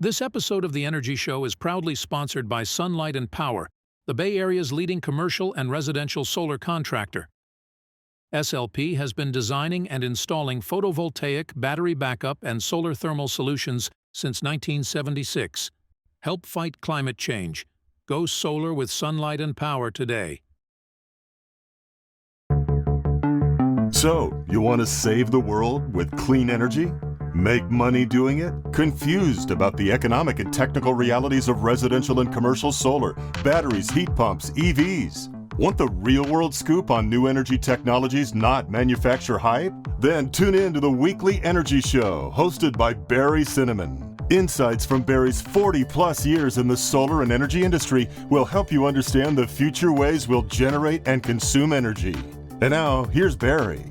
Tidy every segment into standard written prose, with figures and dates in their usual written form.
This episode of The Energy Show is proudly sponsored by Sunlight and Power, the Bay Area's leading commercial and residential solar contractor. SLP has been designing and installing photovoltaic, battery backup, and solar thermal solutions since 1976. Help fight climate change. Go solar with Sunlight and Power today. So, you want to save the world with clean energy? Make money doing it? Confused about the economic and technical realities of residential and commercial solar, batteries, heat pumps, EVs? Want the real-world scoop on new energy technologies, not manufacturer hype? Then tune in to the Weekly Energy Show, hosted by Barry Cinnamon. Insights from Barry's 40-plus years in the solar and energy industry will help you understand the future ways we'll generate and consume energy. And now, here's Barry.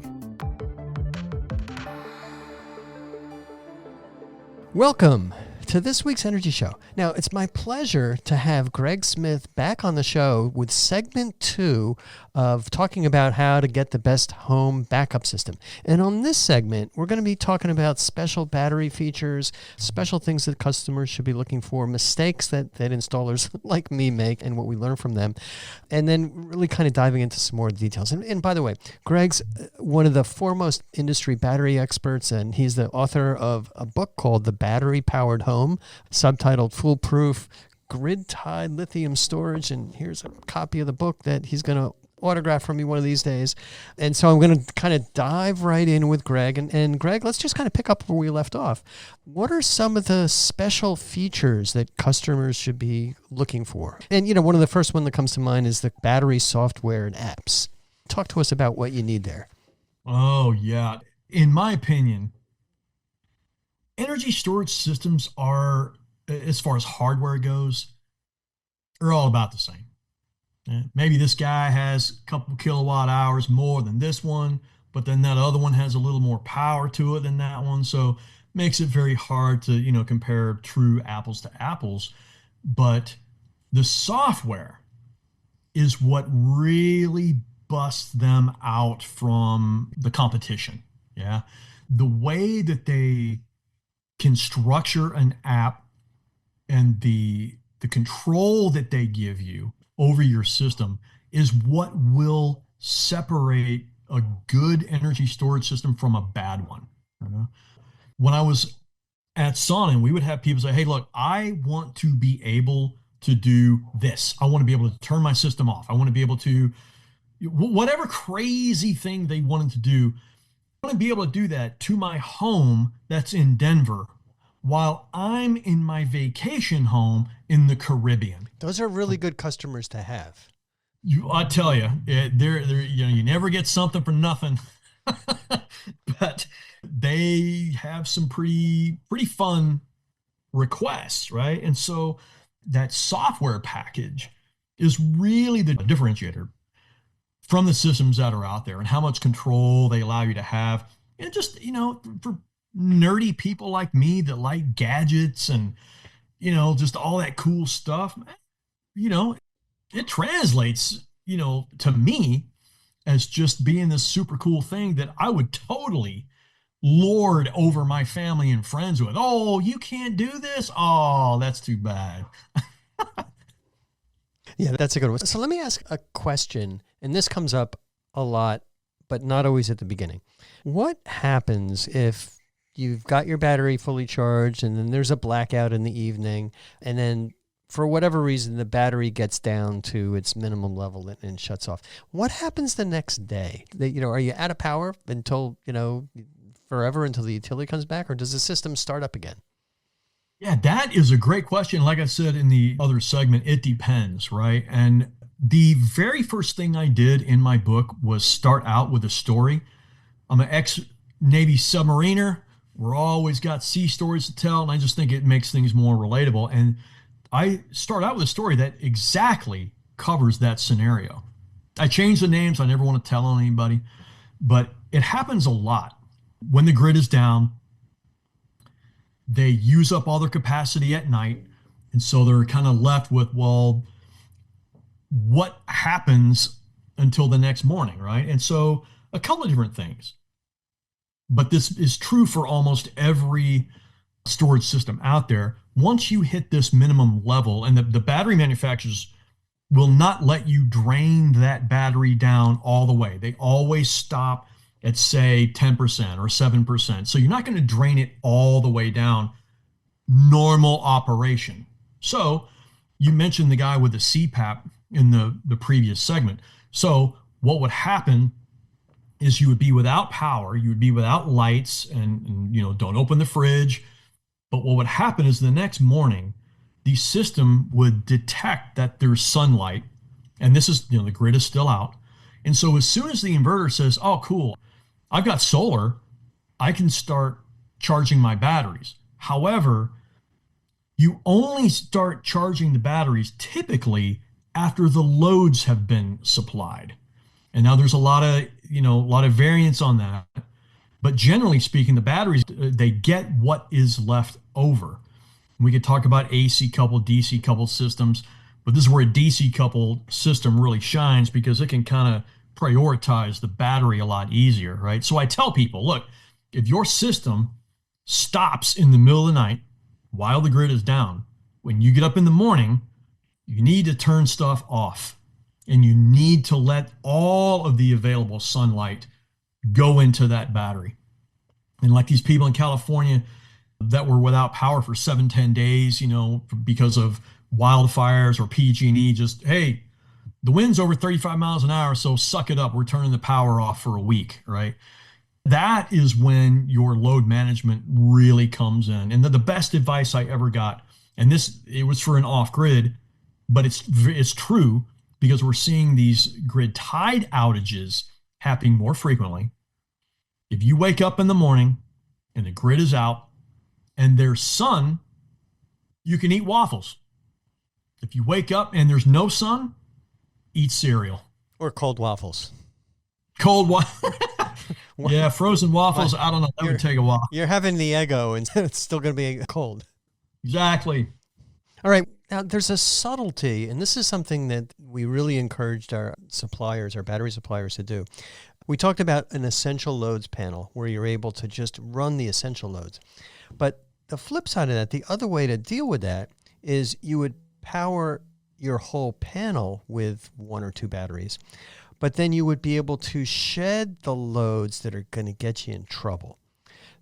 Welcome to this week's Energy Show. Now, it's my pleasure to have Greg Smith back on the show with segment 2 of talking about how to get the best home backup system. And on this segment, we're going to be talking about special battery features, special things that customers should be looking for, mistakes that installers like me make and what we learn from them, and then really kind of diving into some more details. And by the way, Greg's one of the foremost industry battery experts, and he's the author of a book called The Battery Powered Home, subtitled Foolproof Grid-Tied Lithium Storage. And here's a copy of the book that he's going to autograph from me one of these days. And so I'm going to kind of dive right in with Greg. And Greg, let's just kind of pick up where we left off. What are some of the special features that customers should be looking for? And, you know, one of the first one that comes to mind is the battery software and apps. Talk to us about what you need there. Oh, yeah. In my opinion, energy storage systems are, as far as hardware goes, are all about the same. Maybe this guy has a couple kilowatt hours more than this one, but then that other one has a little more power to it than that one. So makes it very hard to, compare true apples to apples. But the software is what really busts them out from the competition. Yeah. The way that they can structure an app and the control that they give you over your system is what will separate a good energy storage system from a bad one. When I was at Sonnen, we would have people say, hey, look, I want to be able to do this. I want to be able to turn my system off. I want to be able to, whatever crazy thing they wanted to do, I want to be able to do that to my home that's in Denver while I'm in my vacation home in the Caribbean. Those are really good customers to have. I tell you, you never get something for nothing, but they have some pretty fun requests, right? And so that software package is really the differentiator from the systems that are out there and how much control they allow you to have. And just, for nerdy people like me that like gadgets and, just all that cool stuff, it translates, to me as just being this super cool thing that I would totally lord over my family and friends with. Oh, you can't do this? Oh, that's too bad. Yeah, that's a good one. So let me ask a question, and this comes up a lot, but not always at the beginning. What happens if you've got your battery fully charged and then there's a blackout in the evening, and then for whatever reason the battery gets down to its minimum level and shuts off? What happens the next day? Are you out of power until, forever until the utility comes back, or does the system start up again? Yeah, that is a great question. Like I said in the other segment, it depends, right? And the very first thing I did in my book was start out with a story. I'm an ex-Navy submariner. We're always got sea stories to tell, and I just think it makes things more relatable. And I start out with a story that exactly covers that scenario. I change the names. I never want to tell on anybody, but it happens a lot. When the grid is down, they use up all their capacity at night. And so they're kind of left with, well, what happens until the next morning, right? And so a couple of different things. But this is true for almost every storage system out there, once you hit this minimum level, and the battery manufacturers will not let you drain that battery down all the way. They always stop at, say, 10% or 7%. So you're not going to drain it all the way down, normal operation. So you mentioned the guy with the CPAP in the previous segment. So what would happen is you would be without power, you would be without lights, and don't open the fridge. But what would happen is the next morning, the system would detect that there's sunlight, and this is, the grid is still out. And so as soon as the inverter says, oh, cool, I've got solar, I can start charging my batteries. However, you only start charging the batteries typically after the loads have been supplied. And now there's a lot of variance on that. But generally speaking, the batteries, they get what is left over. We could talk about AC coupled, DC coupled systems, but this is where a DC coupled system really shines because it can kind of prioritize the battery a lot easier, right? So I tell people, look, if your system stops in the middle of the night while the grid is down, when you get up in the morning, you need to turn stuff off, and you need to let all of the available sunlight go into that battery. And like these people in California that were without power for 7-10 days, because of wildfires or PG&E, just, hey, the wind's over 35 miles an hour, so suck it up. We're turning the power off for a week, right? That is when your load management really comes in. And the best advice I ever got, and it was for an off-grid, but it's true because we're seeing these grid tied outages happening more frequently. If you wake up in the morning and the grid is out and there's sun, you can eat waffles. If you wake up and there's no sun, eat cereal. Or cold waffles. Cold waffles. Yeah, frozen waffles, I don't know. That would take a while. You're having the Eggo and it's still going to be cold. Exactly. All right. Now, there's a subtlety, and this is something that we really encouraged our suppliers, our battery suppliers, to do. We talked about an essential loads panel where you're able to just run the essential loads. But the flip side of that, the other way to deal with that is you would power your whole panel with 1 or 2 batteries, but then you would be able to shed the loads that are going to get you in trouble.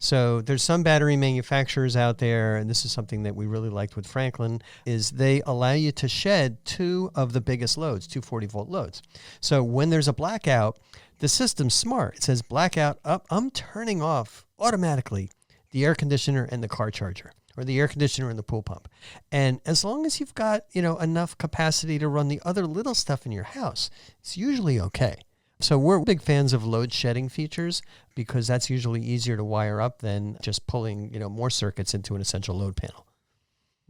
So there's some battery manufacturers out there, and this is something that we really liked with Franklin, is they allow you to shed 2 of the biggest loads, 240-volt loads. So when there's a blackout, the system's smart. It says blackout up. I'm turning off automatically the air conditioner and the car charger, or the air conditioner and the pool pump. And as long as you've got, enough capacity to run the other little stuff in your house, it's usually okay. So we're big fans of load shedding features because that's usually easier to wire up than just pulling, more circuits into an essential load panel.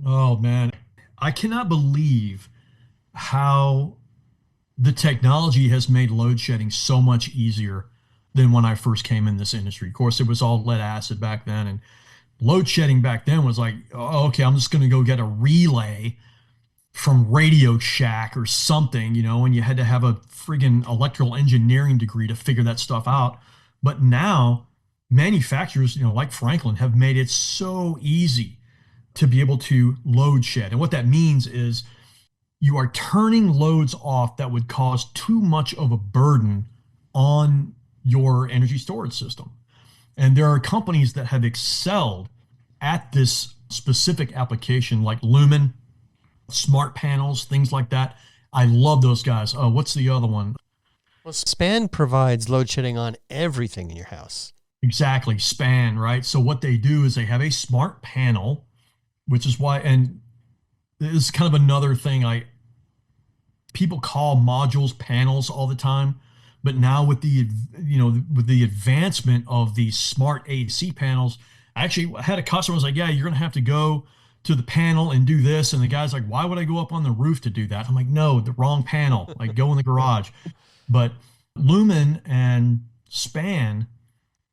Oh man, I cannot believe how the technology has made load shedding so much easier than when I first came in this industry. Of course, it was all lead acid back then, and load shedding back then was like, oh, okay, I'm just going to go get a relay from Radio Shack or something, and you had to have a friggin' electrical engineering degree to figure that stuff out. But now manufacturers, like Franklin, have made it so easy to be able to load shed. And what that means is you are turning loads off that would cause too much of a burden on your energy storage system. And there are companies that have excelled at this specific application, like Lumen, smart panels, things like that. I love those guys. What's the other one? Well, SPAN provides load shedding on everything in your house. Exactly, SPAN, right? So what they do is they have a smart panel, which is why, and this is kind of another thing people call modules panels all the time, but now with the advancement of these smart AC panels, I actually had a customer was like, yeah, you're going to have to go to the panel and do this. And the guy's like, why would I go up on the roof to do that? I'm like, no, the wrong panel, like go in the garage. But Lumen and SPAN,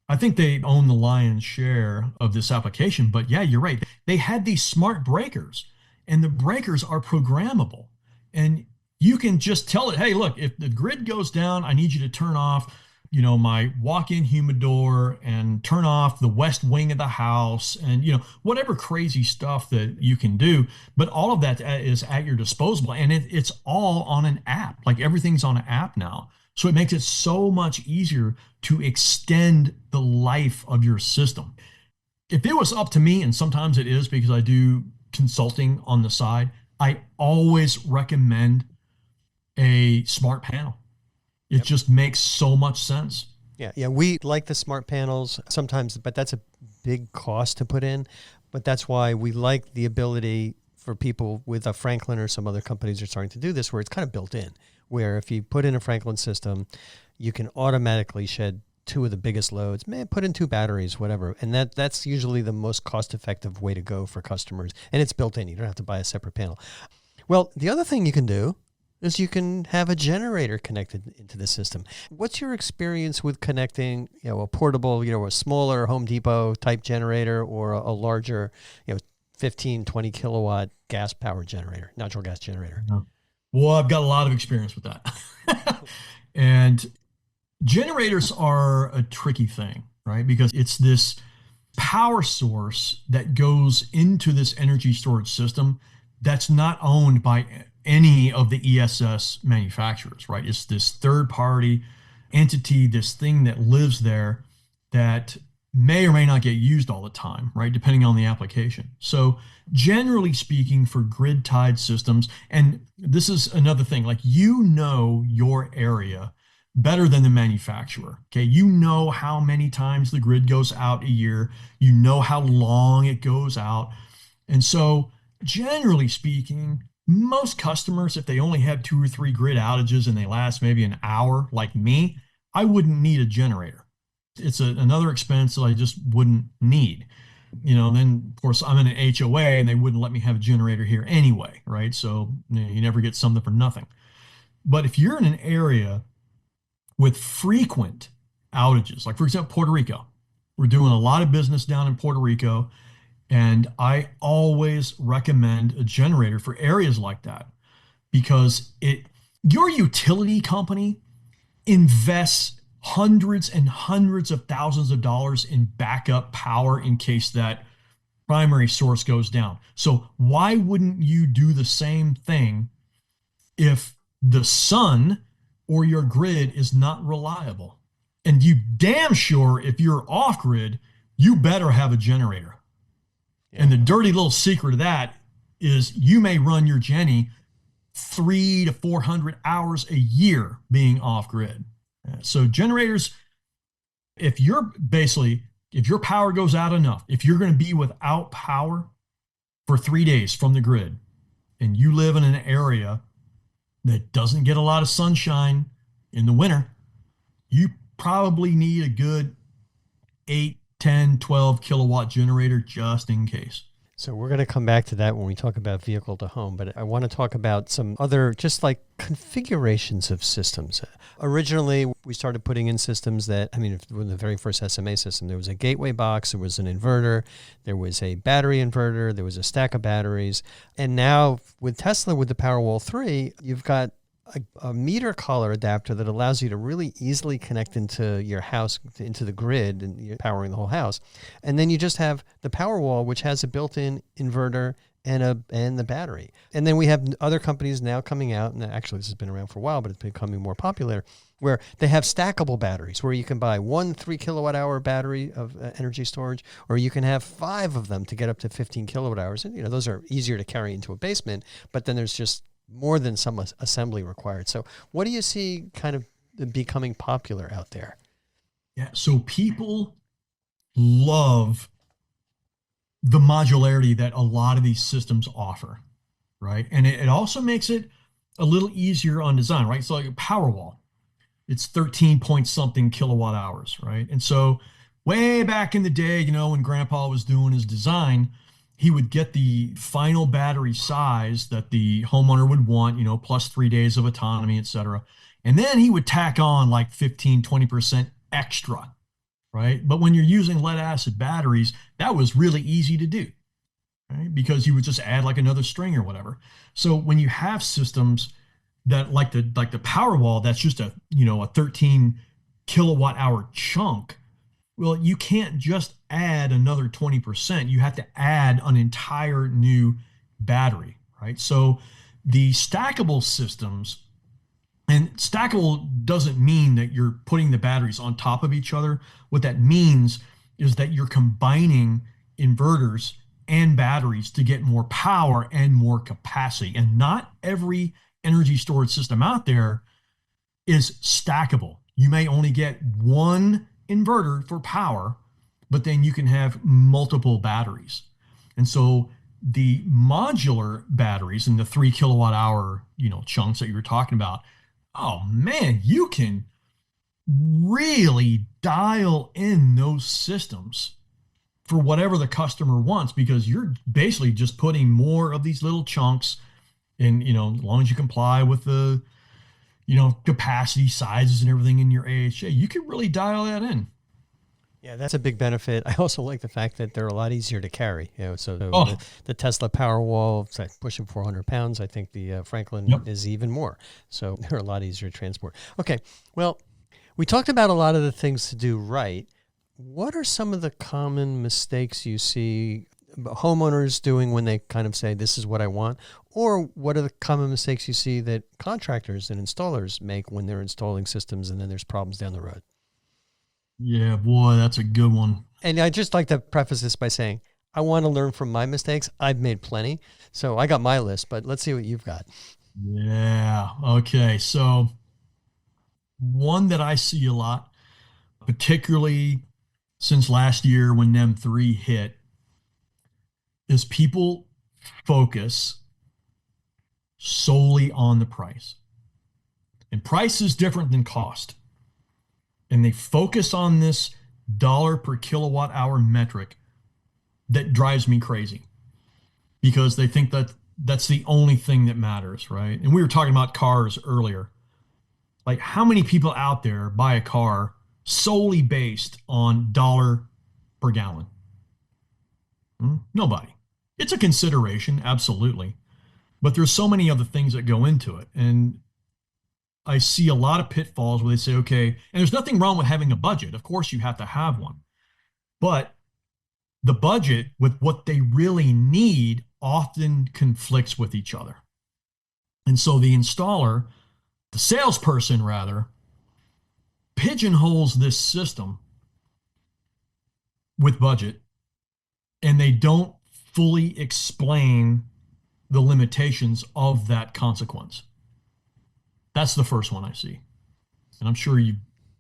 I think they own the lion's share of this application. But yeah, you're right. They had these smart breakers, and the breakers are programmable. And you can just tell it, hey, look, if the grid goes down, I need you to turn off my walk-in humidor and turn off the west wing of the house and, whatever crazy stuff that you can do. But all of that is at your disposal. And it's all on an app. Like everything's on an app now. So it makes it so much easier to extend the life of your system. If it was up to me, and sometimes it is because I do consulting on the side, I always recommend a smart panel. It just makes so much sense. Yeah, we like the smart panels sometimes, but that's a big cost to put in. But that's why we like the ability for people with a Franklin, or some other companies are starting to do this, where it's kind of built in, where if you put in a Franklin system, you can automatically shed two of the biggest loads, put in two batteries, whatever. And that's usually the most cost-effective way to go for customers. And it's built in. You don't have to buy a separate panel. Well, the other thing you can do is you can have a generator connected into the system. What's your experience with connecting, a portable, a smaller Home Depot type generator, or a larger, 15, 20 kilowatt gas powered generator, natural gas generator? Well, I've got a lot of experience with that. And generators are a tricky thing, right? Because it's this power source that goes into this energy storage system that's not owned by any of the ESS manufacturers, right? It's this third party entity, this thing that lives there that may or may not get used all the time, right? Depending on the application. So generally speaking, for grid tied systems, and this is another thing, like your area better than the manufacturer. Okay. You know how many times the grid goes out a year. You know how long it goes out. And so generally speaking, most customers, if they only have 2 or 3 grid outages and they last maybe an hour, like me, I wouldn't need a generator. It's another expense that I just wouldn't need. Then of course I'm in an HOA and they wouldn't let me have a generator here anyway, right? So you never get something for nothing. But if you're in an area with frequent outages, like for example, Puerto Rico, we're doing a lot of business down in Puerto Rico. And I always recommend a generator for areas like that, because your utility company invests hundreds and hundreds of thousands of dollars in backup power in case that primary source goes down. So why wouldn't you do the same thing if the sun or your grid is not reliable? And you damn sure, if you're off grid, you better have a generator. And the dirty little secret of that is you may run your Jenny 300 to 400 hours a year being off grid. So generators, if your power goes out enough, if you're going to be without power for 3 days from the grid, and you live in an area that doesn't get a lot of sunshine in the winter, you probably need a good 8, 10, 12 kilowatt generator just in case. So we're going to come back to that when we talk about vehicle to home, but I want to talk about some other just like configurations of systems. Originally, we started putting in systems that, when the very first SMA system, there was a gateway box, there was an inverter, there was a battery inverter, there was a stack of batteries. And now with Tesla, with the Powerwall 3, you've got a meter collar adapter that allows you to really easily connect into your house, into the grid, and you're powering the whole house. And then you just have the Powerwall, which has a built-in inverter and the battery. And then we have other companies now coming out, and actually this has been around for a while, but it's becoming more popular, where they have stackable batteries, where you can buy one 3 kilowatt hour battery of energy storage, or you can have 5 of them to get up to 15 kilowatt hours. And those are easier to carry into a basement, but then there's just more than some assembly required. So what do you see kind of becoming popular out there? Yeah, so people love the modularity that a lot of these systems offer, right? And it also makes it a little easier on design, right? So like a Powerwall, it's 13 point something kilowatt hours, right? And so way back in the day, when Grandpa was doing his design, he would get the final battery size that the homeowner would want, plus 3 days of autonomy, et cetera. And then he would tack on like 15, 20% extra, right? But when you're using lead acid batteries, that was really easy to do, right? Because you would just add like another string or whatever. So when you have systems that like the Powerwall, that's just a 13 kilowatt hour chunk, well, you can't just add another 20%. You have to add an entire new battery, right? So the stackable systems, and stackable doesn't mean that you're putting the batteries on top of each other. What that means is that you're combining inverters and batteries to get more power and more capacity. And not every energy storage system out there is stackable. You may only get one inverter for power, but then you can have multiple batteries. And so the modular batteries and the 3 kilowatt hour, chunks that you were talking about, oh man, you can really dial in those systems for whatever the customer wants, because you're basically just putting more of these little chunks in, as long as you comply with the, capacity sizes and everything in your AHA, you can really dial that in. Yeah, that's a big benefit. I also like the fact that they're a lot easier to carry. So the Tesla Powerwall, it's like pushing 400 pounds. I think the Franklin is even more. So they're a lot easier to transport. Okay, well, we talked about a lot of the things to do right. What are some of the common mistakes you see homeowners doing when they kind of say, this is what I want? Or what are the common mistakes you see that contractors and installers make when they're installing systems and then there's problems down the road? Yeah, boy, that's a good one. And I just like to preface this by saying, I want to learn from my mistakes. I've made plenty. So I got my list, but let's see what you've got. Yeah. Okay. So one that I see a lot, particularly since last year when NEM 3 hit, is people focus solely on the price. And price is different than cost. And they focus on this dollar per kilowatt hour metric that drives me crazy, because they think that that's the only thing that matters, right? And we were talking about cars earlier. Like, how many people out there buy a car solely based on dollar per gallon? Nobody. It's a consideration, absolutely. But there's so many other things that go into it. And I see a lot of pitfalls where they say, okay, and there's nothing wrong with having a budget. Of course, you have to have one. But the budget with what they really need often conflicts with each other. And so the installer, the salesperson rather, pigeonholes this system with budget, and they don't fully explain the limitations of that consequence. That's the first one I see. And I'm sure you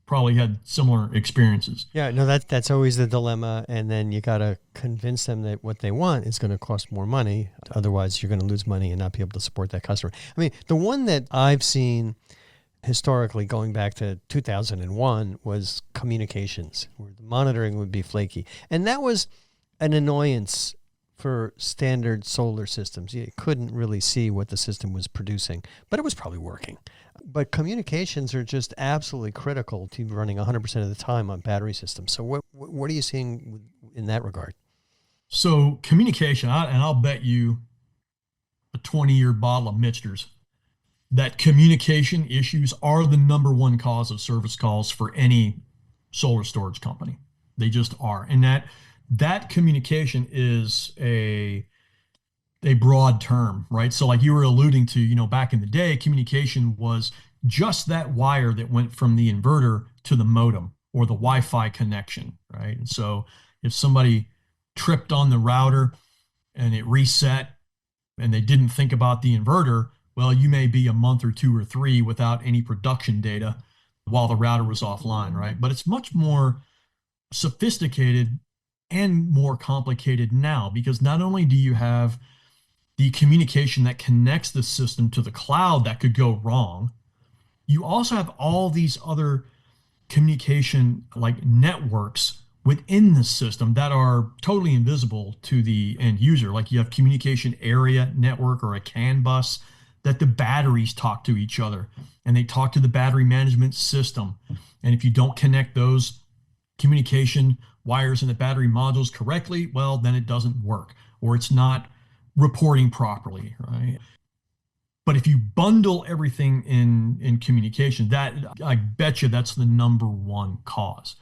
probably had similar experiences. Yeah, no, that's always the dilemma. And then you got to convince them that what they want is going to cost more money. Otherwise, you're going to lose money and not be able to support that customer. I mean, the one that I've seen historically going back to 2001 was communications, where the monitoring would be flaky. And that was an annoyance for standard solar systems. You couldn't really see what the system was producing, but it was probably working. But communications are just absolutely critical to running 100% of the time on battery systems. So what are you seeing in that regard? So communication, and I'll bet you a 20-year bottle of Mixters that communication issues are the number one cause of service calls for any solar storage company. They just are. And that communication is a broad term, right? So like you were alluding to, back in the day, communication was just that wire that went from the inverter to the modem or the Wi-Fi connection, right? And so if somebody tripped on the router and it reset and they didn't think about the inverter, well, you may be a month or 2 or 3 without any production data while the router was offline, right? But it's much more sophisticated and more complicated now, because not only do you have the communication that connects the system to the cloud that could go wrong, you also have all these other communication like networks within the system that are totally invisible to the end user. Like you have communication area network or a CAN bus that the batteries talk to each other, and they talk to the battery management system. And if you don't connect those communication wires in the battery modules correctly, well, then it doesn't work, or it's not reporting properly, right? But if you bundle everything in communication, that I bet you that's the number one cause.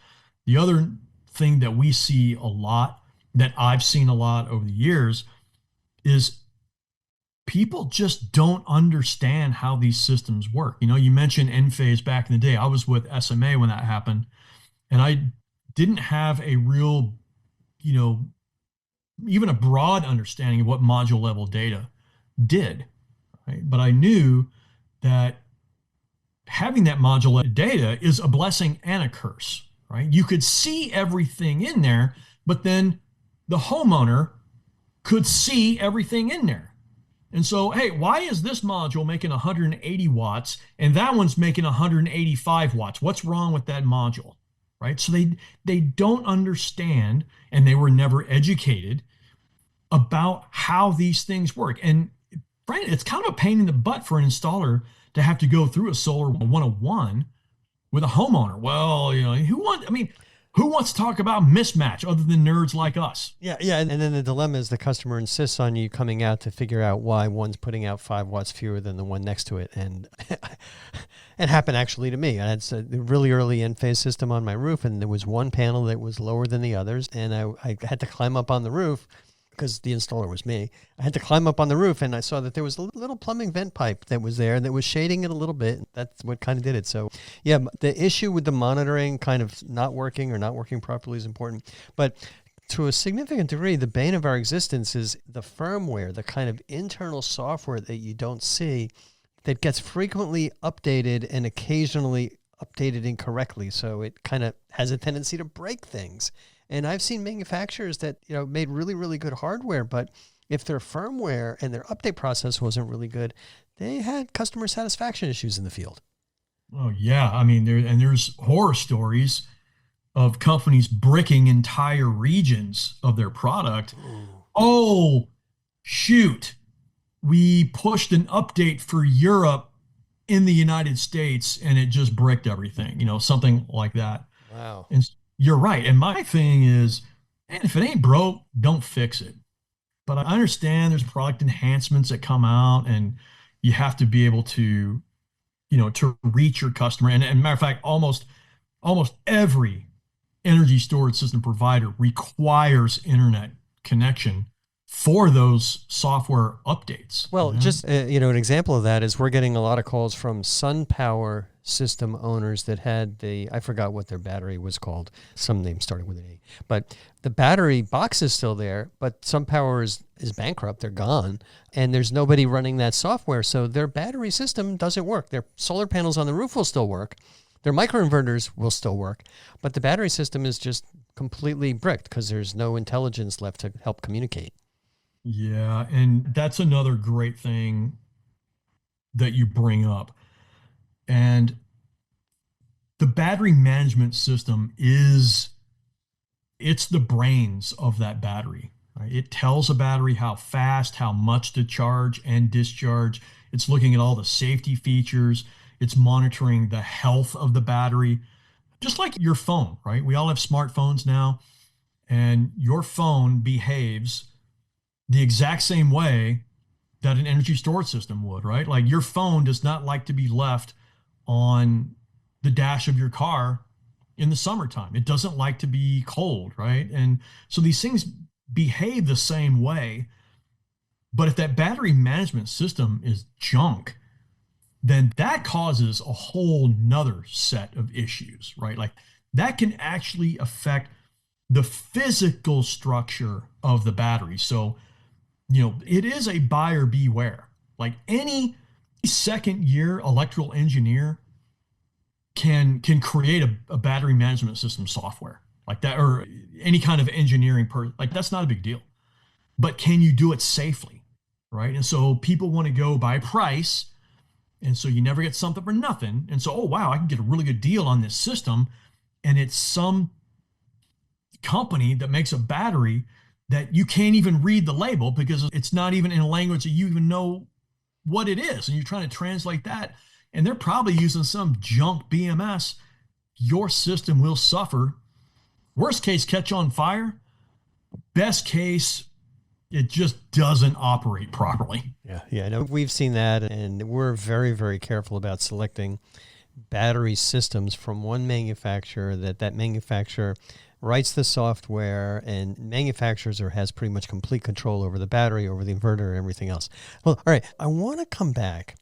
The other thing that we see a lot, that I've seen a lot over the years, is people just don't understand how these systems work. You mentioned Enphase back in the day. I was with SMA when that happened, and I didn't have a real, even a broad understanding of what module level data did, right? But I knew that having that module level data is a blessing and a curse, right? You could see everything in there, but then the homeowner could see everything in there. And so, hey, why is this module making 180 watts and that one's making 185 watts? What's wrong with that module, right? So they don't understand, and they were never educated about how these things work. And frankly, it's kind of a pain in the butt for an installer to have to go through a solar 101 with a homeowner. Well, who wants to talk about mismatch other than nerds like us? Yeah. And then the dilemma is the customer insists on you coming out to figure out why one's putting out 5 watts fewer than the one next to it. And it happened actually to me. I had a really early Enphase system on my roof, and there was one panel that was lower than the others. And I had to climb up on the roof, because the installer was me. I had to climb up on the roof, and I saw that there was a little plumbing vent pipe that was there that was shading it a little bit. That's what kind of did it. So yeah, the issue with the monitoring kind of not working or not working properly is important. But to a significant degree, the bane of our existence is the firmware, the kind of internal software that you don't see, that gets frequently updated and occasionally updated incorrectly. So it kind of has a tendency to break things. And I've seen manufacturers that, made really, really good hardware, but if their firmware and their update process wasn't really good, they had customer satisfaction issues in the field. Oh yeah. I mean, there's horror stories of companies bricking entire regions of their product. Ooh. Oh, shoot. We pushed an update for Europe in the United States and it just bricked everything, something like that. Wow. And you're right. And my thing is, man, if it ain't broke, don't fix it. But I understand there's product enhancements that come out, and you have to be able to, to reach your customer. And matter of fact, almost every energy storage system provider requires internet connection for those software updates. Well, just, an example of that is we're getting a lot of calls from SunPower system owners that had I forgot what their battery was called, some name starting with an A, but the battery box is still there, but SunPower is bankrupt, they're gone, and there's nobody running that software, so their battery system doesn't work. Their solar panels on the roof will still work, their microinverters will still work, but the battery system is just completely bricked because there's no intelligence left to help communicate. Yeah, and that's another great thing that you bring up. And the battery management system it's the brains of that battery, right? It tells a battery how fast, how much to charge and discharge. It's looking at all the safety features. It's monitoring the health of the battery, just like your phone, right? We all have smartphones now, and your phone behaves the exact same way that an energy storage system would, right? Like your phone does not like to be left on the dash of your car in the summertime. It doesn't like to be cold, right? And so these things behave the same way. But if that battery management system is junk, then that causes a whole nother set of issues, right? Like that can actually affect the physical structure of the battery. So, it is a buyer beware. Like any second year electrical engineer can create a battery management system software like that, or any kind of engineering like that's not a big deal. But can you do it safely, right? And so people want to go by price, and so you never get something for nothing. And so, oh wow, I can get a really good deal on this system, and it's some company that makes a battery that you can't even read the label because it's not even in a language that you even know what it is. And you're trying to translate that, and they're probably using some junk BMS. Your system will suffer. Worst case, catch on fire. Best case, It just doesn't operate properly. Yeah. No, we've seen that, and we're very, very careful about selecting battery systems from one manufacturer that manufacturer writes the software and manufactures or has pretty much complete control over the battery, over the inverter, and everything else. Well, all right. I want to come back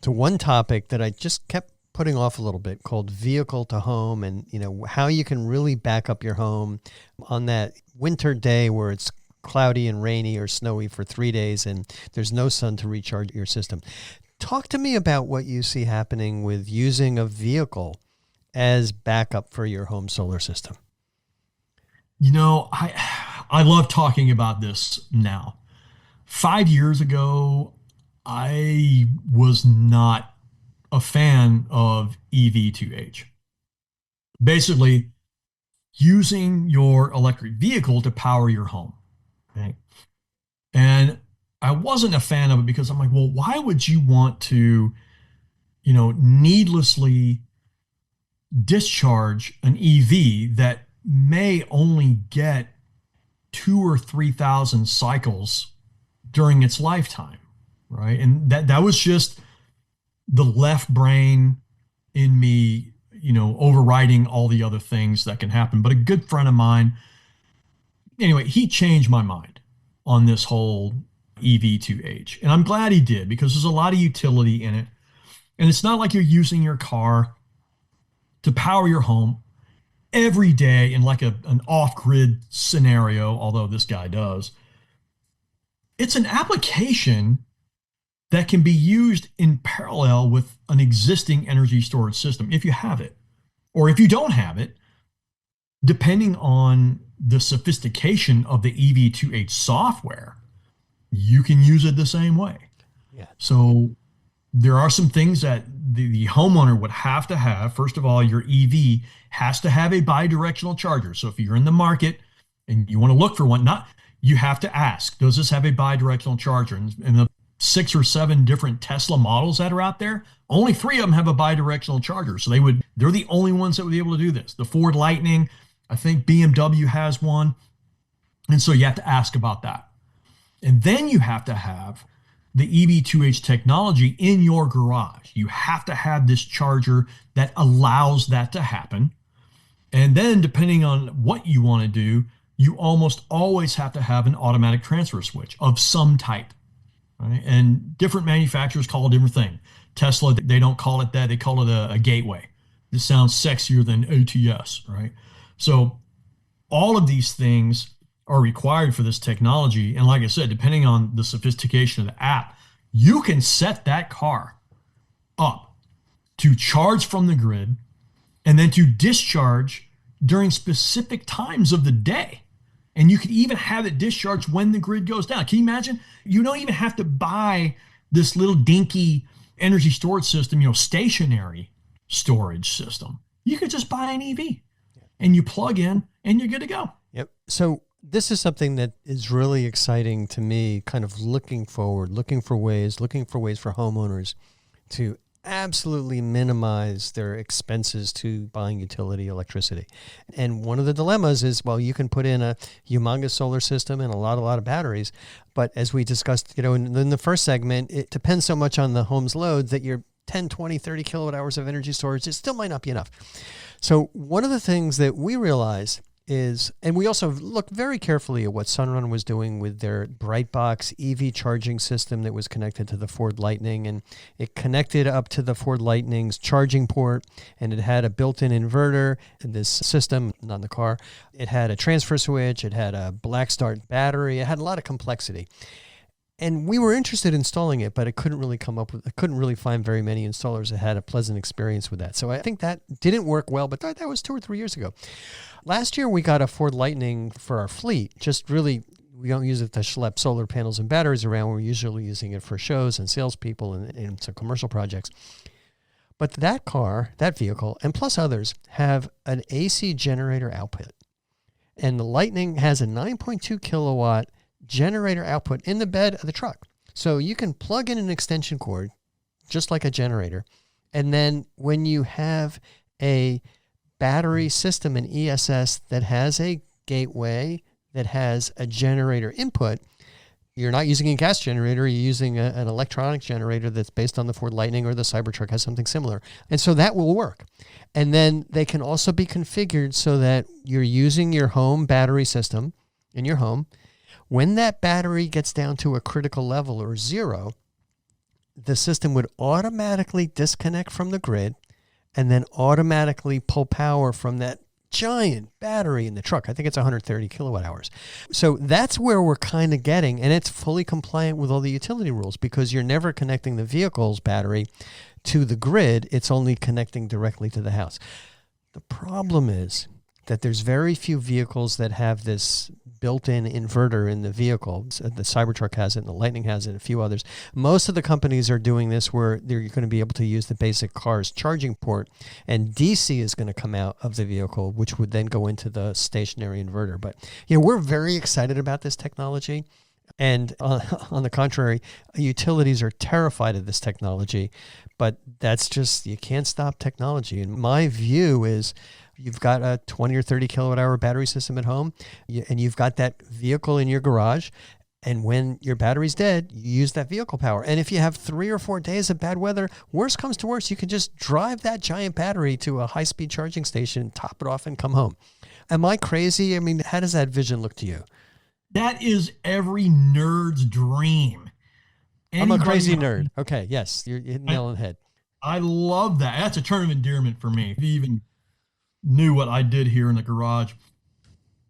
to one topic that I just kept putting off a little bit called vehicle to home, and how you can really back up your home on that winter day where it's cloudy and rainy or snowy for 3 days and there's no sun to recharge your system. Talk to me about what you see happening with using a vehicle as backup for your home solar system. I love talking about this now. 5 years ago, I was not a fan of EV2H. Basically, using your electric vehicle to power your home. Right? And I wasn't a fan of it because I'm like, well, why would you want to, needlessly discharge an EV that may only get 2,000 or 3,000 cycles during its lifetime, right? And that was just the left brain in me, overriding all the other things that can happen. But a good friend of mine, anyway, he changed my mind on this whole EV2H. And I'm glad he did, because there's a lot of utility in it. And it's not like you're using your car to power your home every day in like an off-grid scenario, although this guy does. It's an application that can be used in parallel with an existing energy storage system if you have it. Or if you don't have it, depending on the sophistication of the EV2H software, you can use it the same way. Yeah. So there are some things that the homeowner would have to have. First of all, your EV has to have a bidirectional charger. So if you're in the market and you want to look for one, you have to ask, does this have a bidirectional charger? And the 6 or 7 different Tesla models that are out there, only 3 of them have a bidirectional charger. So they're the only ones that would be able to do this. The Ford Lightning, I think BMW has one. And so you have to ask about that. And then you have to have the EV2H technology in your garage. You have to have this charger that allows that to happen. And then depending on what you want to do, you almost always have to have an automatic transfer switch of some type. Right? And different manufacturers call it a different thing. Tesla, they don't call it that. They call it a gateway. This sounds sexier than ATS, right? So all of these things are required for this technology. And like I said, depending on the sophistication of the app, you can set that car up to charge from the grid and then to discharge during specific times of the day. And you can even have it discharge when the grid goes down. Can you imagine? You don't even have to buy this little dinky energy storage system, stationary storage system. You could just buy an EV and you plug in and you're good to go. Yep. So this is something that is really exciting to me, kind of looking forward, looking for ways for homeowners to absolutely minimize their expenses to buying utility electricity. And one of the dilemmas is, well, you can put in a humongous solar system and a lot of batteries. But as we discussed, in the first segment, it depends so much on the home's load that your 10, 20, 30 kilowatt hours of energy storage, it still might not be enough. So one of the things that we realize is, and we also looked very carefully at what Sunrun was doing with their Brightbox EV charging system that was connected to the Ford Lightning, and it connected up to the Ford Lightning's charging port, and it had a built-in inverter in this system, not in the car. It had a transfer switch, it had a black start battery, it had a lot of complexity. And we were interested in installing it, but I couldn't really find very many installers that had a pleasant experience with that. So I think that didn't work well, but that was 2 or 3 years ago. Last year, we got a Ford Lightning for our fleet. Just really, we don't use it to schlep solar panels and batteries around. We're usually using it for shows and salespeople and some commercial projects. But that vehicle, and plus others, have an AC generator output. And the Lightning has a 9.2 kilowatt generator output in the bed of the truck. So you can plug in an extension cord, just like a generator. And then when you have a battery system, an ESS that has a gateway, that has a generator input, you're not using a gas generator, you're using an electronic generator that's based on the Ford Lightning, or the Cybertruck has something similar. And so that will work. And then they can also be configured so that you're using your home battery system in your home. When that battery gets down to a critical level or zero, the system would automatically disconnect from the grid and then automatically pull power from that giant battery in the truck. I think it's 130 kilowatt hours. So that's where we're kind of getting, and it's fully compliant with all the utility rules, because you're never connecting the vehicle's battery to the grid. It's only connecting directly to the house. The problem is that there's very few vehicles that have this built-in inverter in the vehicle. The Cybertruck has it, and the Lightning has it, and a few others. Most of the companies are doing this where they're going to be able to use the basic car's charging port, and DC is going to come out of the vehicle, which would then go into the stationary inverter. But we're very excited about this technology. And on the contrary, utilities are terrified of this technology. But that's just, you can't stop technology. And my view is, you've got a 20 or 30 kilowatt hour battery system at home, and you've got that vehicle in your garage. And when your battery's dead, you use that vehicle power. And if you have 3 or 4 days of bad weather, worst comes to worst, you can just drive that giant battery to a high-speed charging station, top it off, and come home. Am I crazy? I mean, how does that vision look to you? That is every nerd's dream. I'm a crazy nerd. Okay, yes, you're hitting the nail on the head. I love that. That's a term of endearment for me. If you even knew what I did here in the garage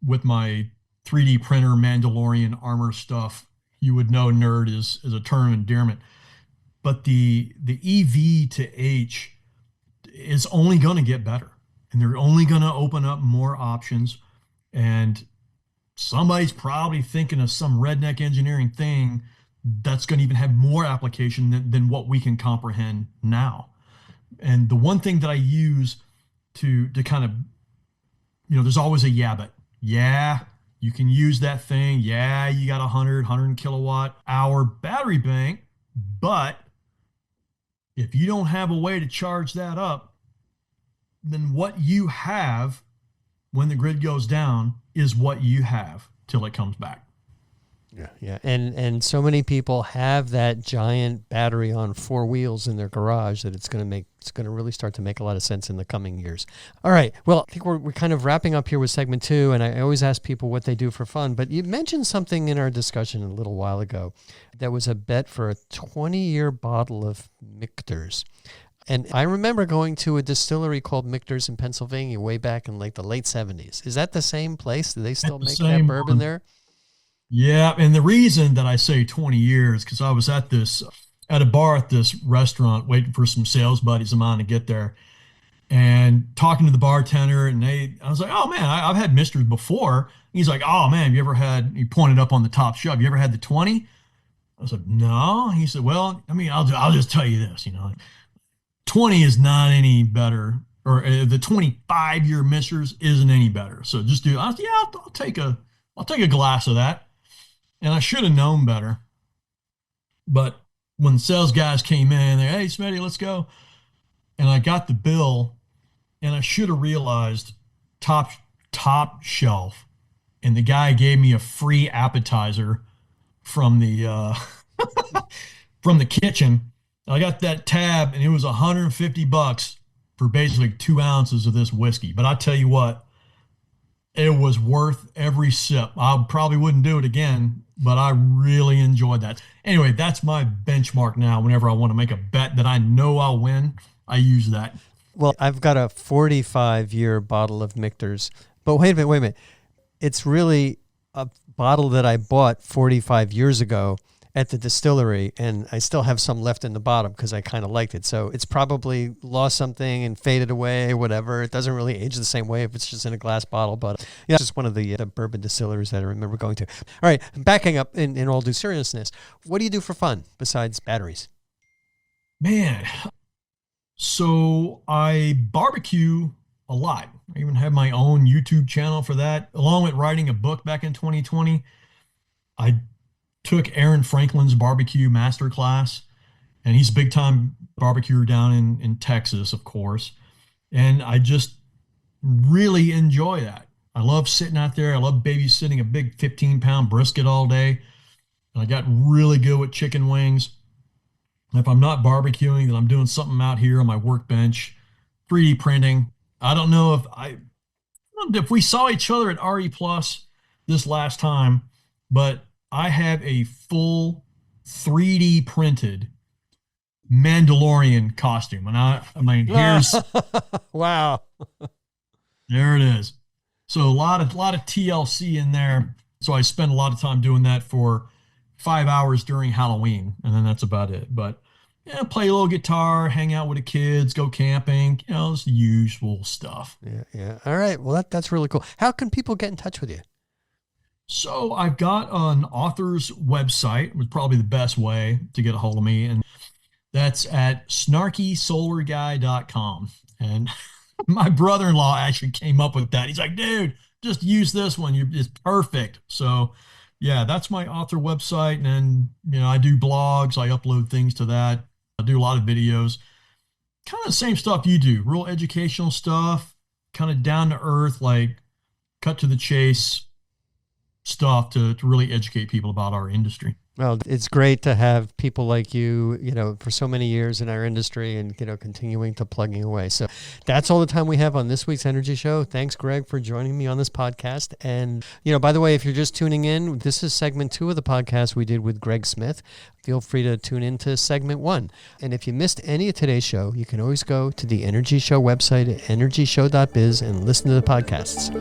with my 3D printer Mandalorian armor stuff, you would know nerd is a term of endearment. But the EV to H is only going to get better, and they're only going to open up more options. And somebody's probably thinking of some redneck engineering thing that's going to even have more application than what we can comprehend now. And the one thing that I use to kind of, there's always a yeah, but yeah, you can use that thing. Yeah, you got 100 kilowatt hour battery bank, but if you don't have a way to charge that up, then what you have when the grid goes down is what you have till it comes back. Yeah. And so many people have that giant battery on 4 wheels in their garage that it's going to really start to make a lot of sense in the coming years. All right. Well, I think we're kind of wrapping up here with segment 2, and I always ask people what they do for fun, but you mentioned something in our discussion a little while ago that was a bet for a 20-year bottle of Michter's. And I remember going to a distillery called Michter's in Pennsylvania way back in like the late 70s. Is that the same place? Do they still make that bourbon there? Yeah, and the reason that I say 20 years, because I was at a bar at this restaurant waiting for some sales buddies of mine to get there, and talking to the bartender, and I was like, oh man, I've had Michter's before. He's like, oh man, he pointed up on the top shelf, you ever had the 20? I was like, no. He said, well, I mean, I'll just tell you this, 20 is not any better, or the 25-year Michter's isn't any better. So just I'll take a glass of that. And I should have known better. But when the sales guys came in, hey, Smitty, let's go. And I got the bill, and I should have realized top shelf. And the guy gave me a free appetizer from the from the kitchen. I got that tab, and it was $150 for basically 2 ounces of this whiskey. But I tell you what, it was worth every sip. I probably wouldn't do it again, but I really enjoyed that. Anyway, that's my benchmark now. Whenever I want to make a bet that I know I'll win, I use that. Well, I've got a 45-year bottle of Michter's, but wait a minute. It's really a bottle that I bought 45 years ago at the distillery, and I still have some left in the bottom because I kind of liked it. So it's probably lost something and faded away, whatever. It doesn't really age the same way if it's just in a glass bottle, but it's just one of the bourbon distilleries that I remember going to. All right, backing up in all due seriousness, what do you do for fun besides batteries? Man, so I barbecue a lot. I even have my own YouTube channel for that, along with writing a book back in 2020. I took Aaron Franklin's barbecue masterclass, and he's a big time barbecuer down in Texas, of course. And I just really enjoy that. I love sitting out there. I love babysitting a big 15-pound brisket all day. I got really good with chicken wings. If I'm not barbecuing, then I'm doing something out here on my workbench, 3D printing. I don't know if we saw each other at RE Plus this last time, but I have a full 3D printed Mandalorian costume. And I mean, here's Wow. there it is. So a lot of TLC in there. So I spend a lot of time doing that for 5 hours during Halloween, and then that's about it. But yeah, play a little guitar, hang out with the kids, go camping, it's the usual stuff. Yeah, yeah. All right. Well, that's really cool. How can people get in touch with you? So I've got an author's website, was probably the best way to get a hold of me, and that's at snarkysolarguy.com. And my brother-in-law actually came up with that. He's like, dude, just use this one. It's perfect. So yeah, that's my author website. And then, I do blogs. I upload things to that. I do a lot of videos, kind of the same stuff you do, real educational stuff, kind of down to earth, like cut to the chase stuff to really educate people about our industry. Well, it's great to have people like you, for so many years in our industry and, continuing to plugging away. So that's all the time we have on this week's Energy Show. Thanks, Greg, for joining me on this podcast. And, by the way, if you're just tuning in, this is segment 2 of the podcast we did with Greg Smith. Feel free to tune into segment 1. And if you missed any of today's show, you can always go to the Energy Show website at energyshow.biz and listen to the podcasts.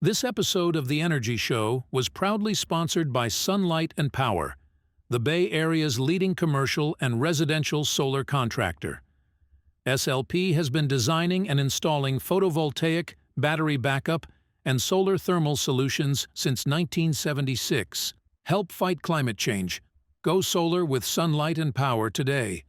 This episode of The Energy Show was proudly sponsored by Sunlight and Power, the Bay Area's leading commercial and residential solar contractor. SLP has been designing and installing photovoltaic, battery backup, and solar thermal solutions since 1976. Help fight climate change. Go solar with Sunlight and Power today.